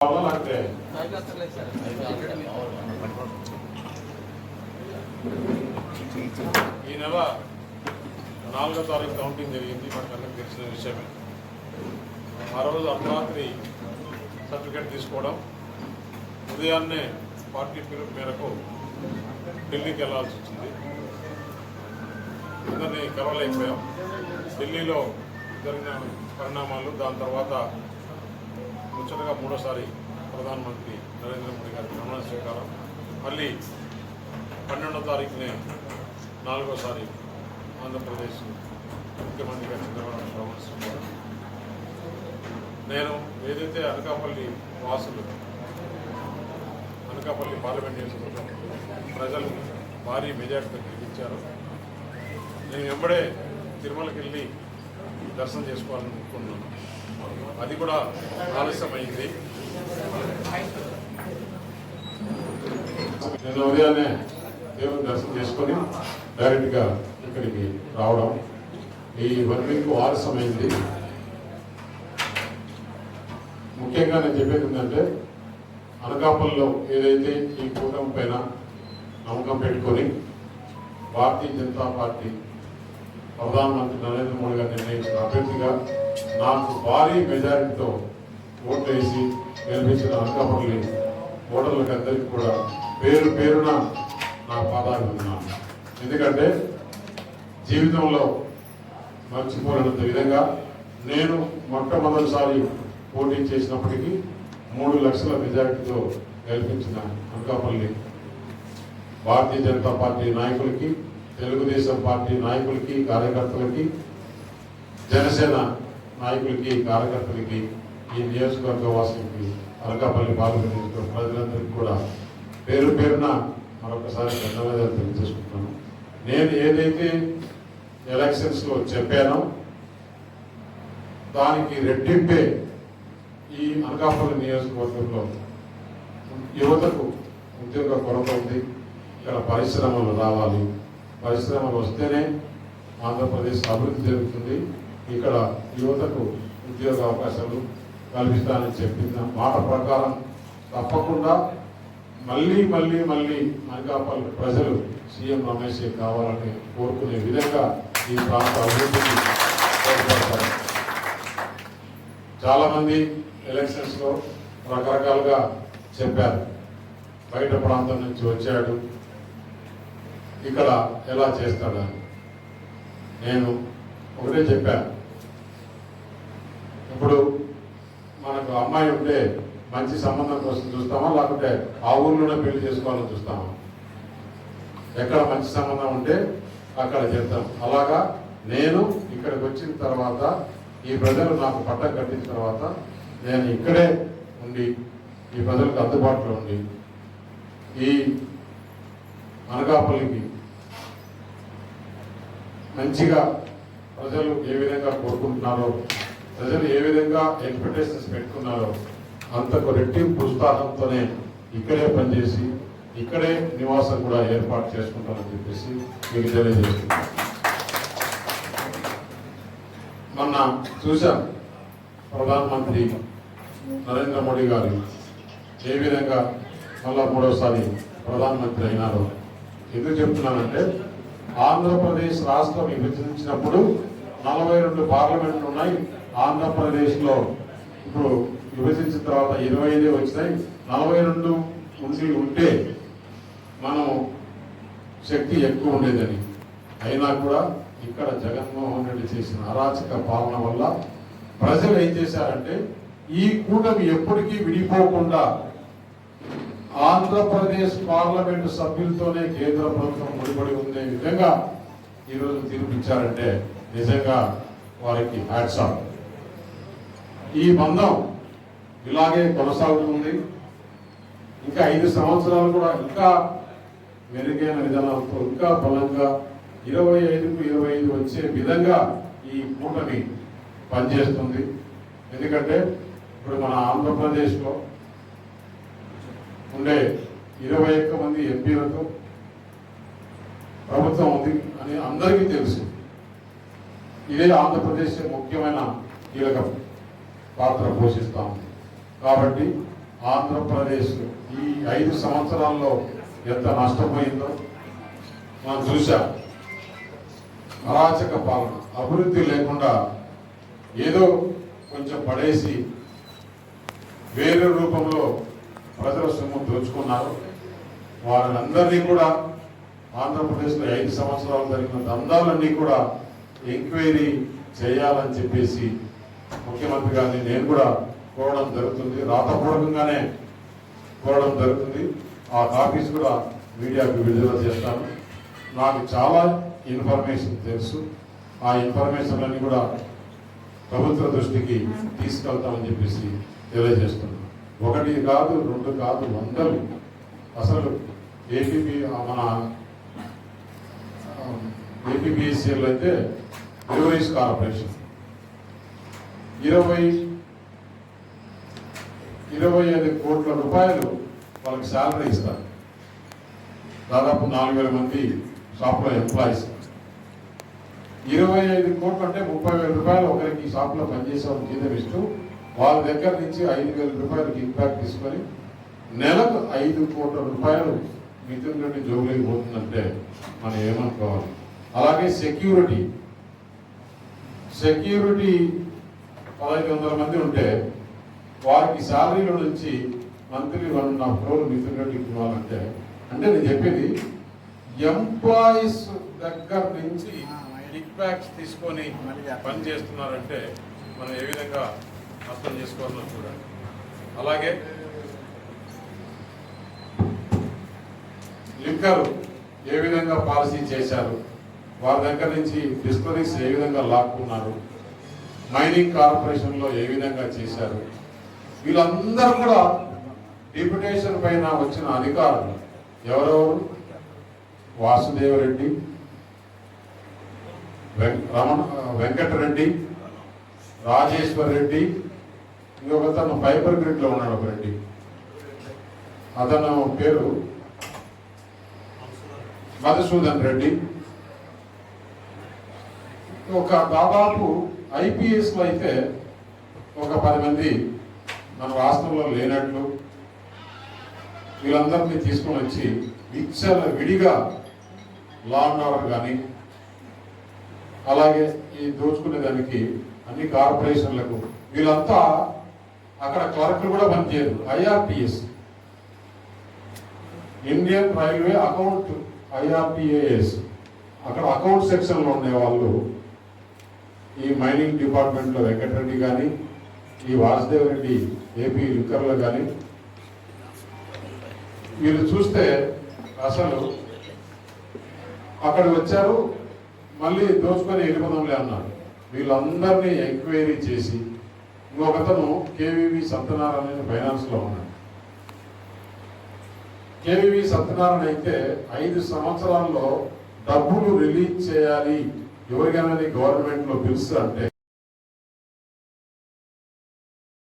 అంటే ఈ నెల 4వ తారీఖు కౌంటింగ్ జరిగింది. మనకు తెలిసిన విషయమే. ఆ రోజు అర్ధరాత్రి సర్టిఫికేట్ తీసుకోవడం, ఉదయాన్నే పార్టీ పిలుపు మేరకు ఢిల్లీకి వెళ్లాల్సి వచ్చింది. అందరినీ కలవలేకపోయాం. ఢిల్లీలో జరిగిన పరిణామాలు, దాని తర్వాత ముచ్చటగా మూడోసారి ప్రధానమంత్రి నరేంద్ర మోడీ గారి ప్రమాణ స్వీకారం, మళ్ళీ 12వ తారీఖునే 4వసారి ఆంధ్రప్రదేశ్ ముఖ్యమంత్రిగా చంద్రబాబు ప్రమాణ స్వీకారం. నేను ఏదైతే అనకాపల్లి వాసులు, అనకాపల్లి పార్లమెంట్ నియోజకవర్గం ప్రజలు భారీ మెజార్టీతో గెలిపించారు. నేను వెంబడే తిరుమలకి వెళ్ళి దర్శనం చేసుకోవాలని అనుకున్నాను. అది కూడా ఆలస్యమైంది. నేను ఉదయాన్నే దేవుని దర్శనం చేసుకొని డైరెక్ట్గా ఇక్కడికి రావడం, ఈ 1 వీక్ ఆలస్యమైంది. ముఖ్యంగా నేను చెప్పేది ఏంటంటే, అనకాపల్లిలో ఏదైతే ఈ కూటమి పైన నమ్మకం పెట్టుకొని భారతీయ జనతా పార్టీ ప్రధానమంత్రి నరేంద్ర మోడీ గారు నిర్ణయించిన అభ్యర్థిగా నాకు భారీ మెజారిటీతో ఓట్లు వేసి గెలిపించిన అనకాపల్లి ఓటర్లకు అందరికీ కూడా పేరు పేరున నా పాదాభివందనాలు. ఎందుకంటే జీవితంలో మర్చిపోలేనంత విధంగా నేను మొట్టమొదటిసారి పోటీ చేసినప్పటికీ 3 లక్షల మెజారిటీతో గెలిపించిన అనకాపల్లి భారతీయ జనతా పార్టీ నాయకులకి, తెలుగుదేశం పార్టీ నాయకులకి, కార్యకర్తలకి, జనసేన నాయకులకి, కార్యకర్తలకి, ఈ నియోజకవర్గ వాసులకి, అనకాపల్లి పార్లమెంట్ నియోజకవర్గ ప్రజలందరికీ కూడా పేరు పేరున మరొకసారి ధన్యవాదాలు తెలియజేసుకుంటున్నాను. నేను ఏదైతే ఎలక్షన్స్లో చెప్పానో దానికి రెట్టింపే ఈ అనకాపల్లి నియోజకవర్గంలో యువతకు ఉద్యోగ కొరత ఉంది. ఇక్కడ పరిశ్రమలు రావాలి, పరిశ్రమలు వస్తేనే ఆంధ్రప్రదేశ్ అభివృద్ధి జరుగుతుంది. ఇక్కడ యువతకు ఉద్యోగ అవకాశాలు కల్పిస్తానని చెప్పిన మాట ప్రకారం తప్పకుండా మళ్ళీ అనకాపల్లి ప్రజలు సీఎం రమేష్ కావాలని కోరుకునే విధంగా ఈ ప్రాంత అభివృద్ధికి తోడ్పడతారు. చాలామంది ఎలక్షన్స్లో రకరకాలుగా చెప్పారు. బయట ప్రాంతం నుంచి వచ్చాడు, ఇక్కడ ఎలా చేస్తాడని. నేను ఒకటే చెప్పాను, ఇప్పుడు మనకు అమ్మాయి ఉంటే మంచి సంబంధం కోసం చూస్తామా, లేకుంటే ఆ ఊర్లోనే పెళ్లి చేసుకోవాలని చూస్తామా? ఎక్కడ మంచి సంబంధం ఉంటే అక్కడ చేద్దాం. అలాగా నేను ఇక్కడికి వచ్చిన తర్వాత, ఈ ప్రజలు నాకు పట్టం కట్టిన తర్వాత నేను ఇక్కడే ఉండి ఈ ప్రజలకు అందుబాటులో ఉండి ఈ అనకాపల్లికి మంచిగా ప్రజలు ఏ విధంగా కోరుకుంటున్నారో, ప్రజలు ఏ విధంగా ఎక్స్పెక్టేషన్స్ పెట్టుకున్నారో అంతకు రెట్టింపు ఉత్సాహంతోనే ఇక్కడే పనిచేసి ఇక్కడే నివాసం కూడా ఏర్పాటు చేసుకుంటామని చెప్పేసి మీకు తెలియజేస్తున్నాను. మొన్న చూశాం ప్రధానమంత్రి నరేంద్ర మోడీ గారు ఏ విధంగా మళ్ళా 3వసారి ప్రధానమంత్రి అయినారో. ఎందుకు చెప్తున్నానంటే, ఆంధ్రప్రదేశ్ రాష్ట్రం విభజించినప్పుడు 42 పార్లమెంట్లు ఉన్నాయి. ఆంధ్రప్రదేశ్లో ఇప్పుడు విభజించిన తర్వాత 25 వచ్చినాయి. 42 ఉంటే మనం శక్తి ఎక్కువ ఉండేదని. అయినా కూడా ఇక్కడ జగన్మోహన్ రెడ్డి చేసిన అరాచక పాలన వల్ల ప్రజలు ఏం చేశారంటే, ఈ కూటమి ఎప్పటికీ విడిపోకుండా ఆంధ్రప్రదేశ్ పార్లమెంటు సభ్యులతోనే కేంద్ర ప్రభుత్వం ముడిపడి ఉండే విధంగా ఈరోజు తీర్పిచ్చారంటే నిజంగా వారికి హ్యాట్స్ ఆఫ్. ఈ బంధం ఇలాగే కొనసాగుతుంది. ఇంకా 5 సంవత్సరాలు కూడా ఇంకా మెరుగైన విధానాలతో ఇంకా బలంగా 25కు 25 వచ్చే విధంగా ఈ కూటమి పనిచేస్తుంది. ఎందుకంటే ఇప్పుడు మన ఆంధ్రప్రదేశ్లో ఉండే 21 మంది ఎంపీలతో ప్రభుత్వం ఉంది అని అందరికీ తెలుసు. ఇదే ఆంధ్రప్రదేశ్ ముఖ్యమైన కీలక పాత్ర పోషిస్తాం. కాబట్టి ఆంధ్రప్రదేశ్ ఈ 5 సంవత్సరాల్లో ఎంత నష్టపోయిందో మనం చూసాం. అరాచక పాలన, అభివృద్ధి లేకుండా ఏదో కొంచెం పడేసి వేరే రూపంలో ప్రజల సొమ్ము దోచుకున్నారు. వారందరినీ కూడా ఆంధ్రప్రదేశ్లో 5 సంవత్సరాలు జరిగిన దందాలన్నీ కూడా ఎంక్వైరీ చేయాలని చెప్పేసి ముఖ్యమంత్రి గారిని నేను కూడా కోరడం జరుగుతుంది. రాతపూర్వకంగానే కోరడం జరుగుతుంది. ఆ కాపీస్ కూడా మీడియాకు విడుదల చేస్తాను. నాకు చాలా ఇన్ఫర్మేషన్ తెలుసు. ఆ ఇన్ఫర్మేషన్ అన్ని కూడా ప్రభుత్వ దృష్టికి తీసుకెళ్తామని చెప్పేసి తెలియజేస్తున్నాను. 1 కాదు, 2 కాదు, 100. అసలు మన ఏపీబీఎస్సీలో అయితే బ్రూవరీస్ కార్పొరేషన్ 25 కోట్ల రూపాయలు వాళ్ళకి శాలరీ ఇస్తారు. దాదాపు 4,000 మంది షాప్లో ఎంప్లాయీస్. 25 కోట్లు అంటే 30,000 రూపాయలు ఒకరికి షాప్లో పనిచేసే వాళ్ళకి జీతం ఇస్తూ వాళ్ళ దగ్గర నుంచి 5,000 రూపాయలు ఇంపాక్ట్ తీసుకొని నెలకు 5 కోట్ల రూపాయలు మిథున్ రెడ్డి జోగులకి పోతుందంటే మనం ఏమనుకోవాలి. అలాగే సెక్యూరిటీ 1,500 మంది ఉంటే వారికి శాలరీల నుంచి మంత్లీ 1.5 crore మిథున్ రెడ్డికి ఇవ్వాలంటే, అంటే నేను చెప్పేది ఎంప్లాయీస్ దగ్గర నుంచి కిక్బ్యాక్స్ తీసుకొని పని చేస్తున్నారంటే మనం ఏ విధంగా అర్థం చేసుకోవాలో చూడండి. అలాగే లిక్కర్ ఏ విధంగా పాలసీ చేశారు, వారి దగ్గర నుంచి డిస్టరీస్ ఏ విధంగా లాక్కున్నారు, మైనింగ్ కార్పొరేషన్లో ఏ విధంగా చేశారు, వీళ్ళందరూ కూడా డిప్యుటేషన్ పైన వచ్చిన అధికారులు ఎవరెవరు? వాసుదేవరెడ్డి, వెంకటరెడ్డి, రాజేశ్వర్ రెడ్డి, ఇంకొకతను ఫైబర్ గ్రిడ్ లో ఉన్నాడు ఒక రెడ్డి, అతను పేరు మధుసూదన్ రెడ్డి. ఒక దాదాపు ఐపీఎస్ లో అయితే ఒక 10 మంది మన రాష్ట్రంలో లేనట్లు వీళ్ళందరినీ తీసుకొని వచ్చి విడిగా లా అండ్ ఆర్డర్ కానీ అలాగే ఈ దోచుకునే దానికి అన్ని కార్పొరేషన్లకు వీళ్ళంతా అక్కడ క్లర్క్లు కూడా పనిచేయరు. ఐఆర్టీఎస్, ఇండియన్ రైల్వే అకౌంట్, ఐఆర్టీఏఎస్, అక్కడ అకౌంట్ సెక్షన్లో ఉండే వాళ్ళు ఈ మైనింగ్ డిపార్ట్మెంట్లో వెంకటరెడ్డి కానీ ఈ వాసుదేవ్ రెడ్డి ఏపీ లిక్కర్లో కానీ వీళ్ళు చూస్తే అసలు అక్కడ వచ్చారు, మళ్ళీ దోచుకొని వెళ్ళిపోదాంలే అన్నారు. వీళ్ళందరినీ ఎంక్వైరీ చేసి ఇంకొకతను కేవీవి సత్యనారాయణ ఫైనాన్స్లో ఉన్నాడు. కేవీవి సత్యనారాయణ అయితే 5 సంవత్సరాల్లో డబ్బులు రిలీజ్ చేయాలి ఎవరికైనా గవర్నమెంట్లో బిల్స్ అంటే